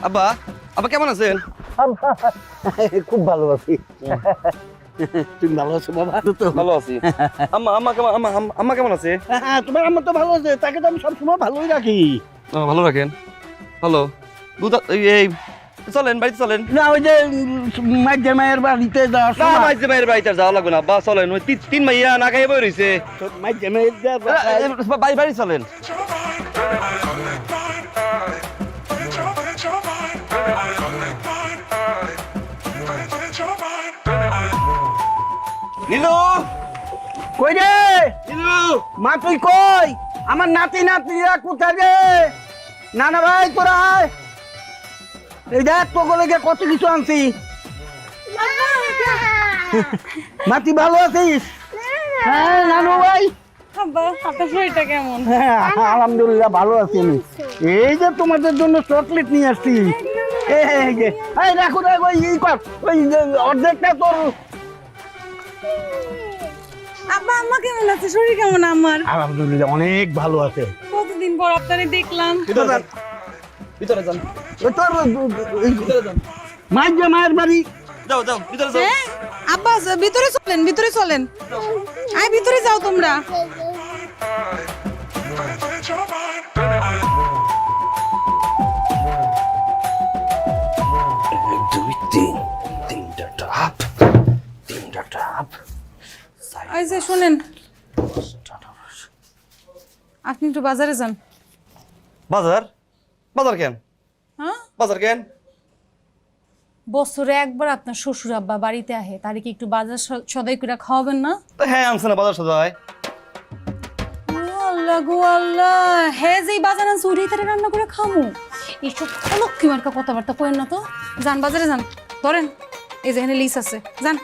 আব্বা আব্বা কেমন আছেন? খুব ভালো আছি। তুমি ভালো আছো বাবা? তো ভালো আছি। আম্মা আম্মা কেমন আম্মা কেমন আছে? হ্যাঁ, তোমার আম্মা তো ভালো আছে, তাকে তো আমি সবসময় ভালোই রাখি। ভালো রাখেন। ভালো দুধ এই চলেন বাড়িতে চলেন। না ওই যে মায়ের বাড়িতে যাওয়ার না সময় মাইজে মায়ের বাড়িতে আর যাওয়া লাগবে না আব্বা চলেন ওই তিন মাইয়া না খাইয়ে বই রইছে। মায়ের বাড়ি চলেন। নীলু কই রে নীলু মা, তুই কই? আমার নাতি নাতিরা কোথায় রে? নানা ভাই তোরা আয়। এই দেখ তোকে কত কিছু আনছি। নাতি ভালো আছিস? হ্যাঁ নানু ভাই। আব্বা আপনার শরীরটা কেমন? হ্যাঁ আলহামদুলিল্লাহ ভালো আছি আমি। এই যে তোমাদের জন্য চকলেট নিয়ে আসছি। এই যে এই রাখো রাখো এই কর ওই অর্ধেকটা তোর। আব্বা আম্মা কেমন আছে? শরীর কেমন আমার? আলহামদুলিল্লাহ অনেক ভালো আছে। কতদিন পর আপনারে দেখলাম। ভিতরে যান ভিতরে যান ওই তোর ভিতরে যান। মায়ের বাড়ি। যাও যাও ভিতরে যাও। হ্যাঁ আব্বা ভিতরে চলেন, ভিতরে চলেন। আয় ভিতরে যাও তোমরা। তিনটা টাপ এই যে শুনেন, আপনি একটু বাজারে যান। বাজার বাজার কেন? হ্যাঁ, বাজার কেন? বছরে একবার আপনার শ্বশুর আব্বা বাড়িতে আহে, তারে কি একটু বাজার সদাই করে খাওয়াবেন না? হ্যাঁ আনছে না বাজার সদাই। আল্লাহ গো আল্লাহ, হ্যাঁ যে বাজার আনছে ওটাই তারে রান্না করে খামু? এইসব অলক্ষী মার্কা কথাবার্তা করেন না তো। যান বাজারে যান, ধরেন এই যে এখানে লিস্ট আছে, যান।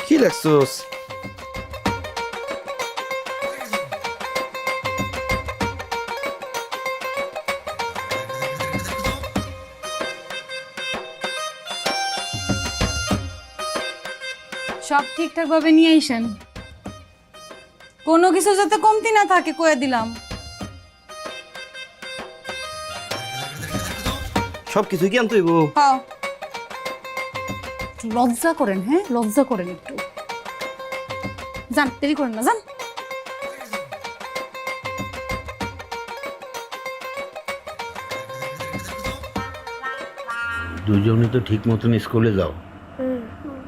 কি লাগছোস? সব ঠিকঠাক ভাবে নিয়ে আইসেন, কোনো কিছু যাতে কমতি না থাকে কয়ে দিলাম। সব কিছু কি আনতে হইব? হ্যাঁ, একটু লজ্জা করেন, হ্যাঁ লজ্জা করেন একটু। যান, দেরি করেন না, যান। দুজনে তো ঠিক মতন স্কুলে যাও।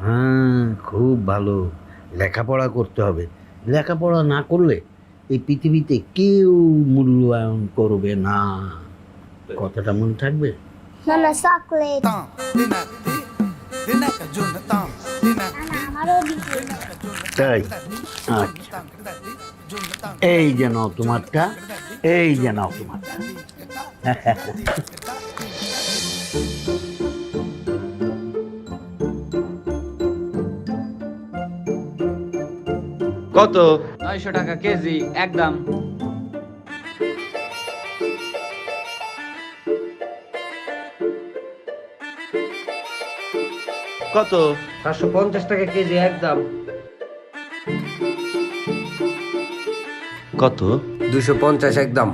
হ্যাঁ খুব ভালো, লেখাপড়া করতে হবে। লেখাপড়া না করলে এই পৃথিবীতে কেউ মূল্যায়ন করবে না। কথাটা মনে থাকবে? Nana chocolate. তাই আচ্ছা, এই যে নাও তোমারটা, এই যে নাও তোমারটা। কত? 900 টাকা কেজি একদম। কত? 750 টাকা কেজি একদম। কত? 250 একদম।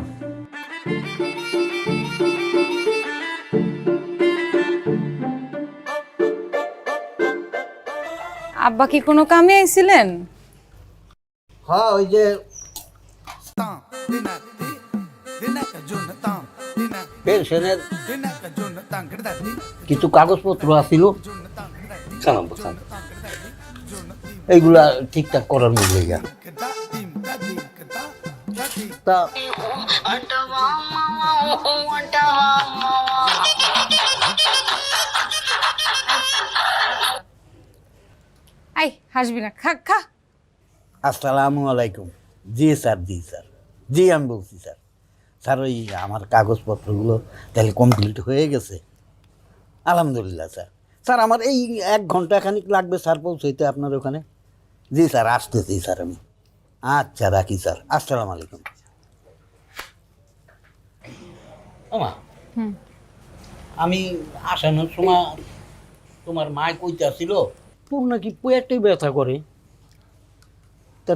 আব্বা কি কোনো কামে আইছিলেন? হ্যাঁ ওই যে পেনশনের কিছু কাগজপত্র আছিল, এইগুলা ঠিকঠাক করার মূল্যে গা তা আই হাসবি না, খা খা। আসসালামু আলাইকুম। জি স্যার, জি স্যার, জি আমি বলছি স্যার। স্যার ওই আমার কাগজপত্রগুলো তাহলে কমপ্লিট হয়ে গেছে? আলহামদুলিল্লাহ স্যার। স্যার আমার এই 1 ঘন্টা খানিক লাগবে স্যার পৌঁছাইতে আপনার ওখানে। জি স্যার আসতেছি স্যার আমি। আচ্ছা রাখি স্যার, আসসালামু আলাইকুম। ওমা, আমি আসানোর সময় তোমার মা কইতে আসছিল তোর নাকি পেটে ব্যথা করে, তা